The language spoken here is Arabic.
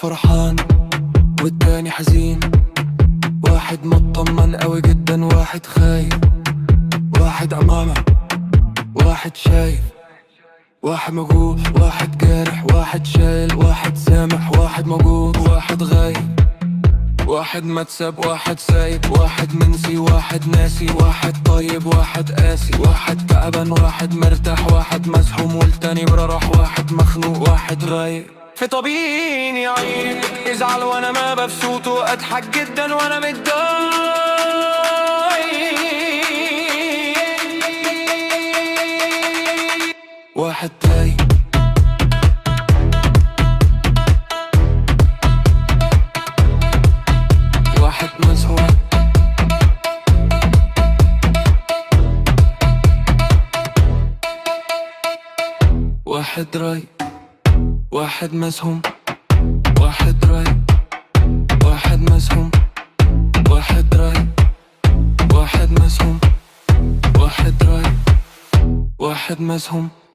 فرحان والتاني حزين، واحد مطمن قوي جدا واحد خايف، واحد أمامه واحد شايف، واحد موجوع واحد جارح، واحد شايل واحد سامح، واحد موجود واحد غايب، واحد متساب واحد سايب، واحد منسي واحد ناسي، واحد طيب واحد قاسي، واحد تعبان واحد مرتاح، واحد مسحوم والتاني براح، واحد مخنوق واحد رايق. في طبيعي يعيب يزعل وانا ما مبسوط، واضحك جدا وانا متضايق. واحد تايه واحد مسحوق، واحد رايق، واحد مسحوم، واحد رايق، واحد مسحوم، واحد رايق، واحد مسحوم، واحد رايق، واحد مسحوم.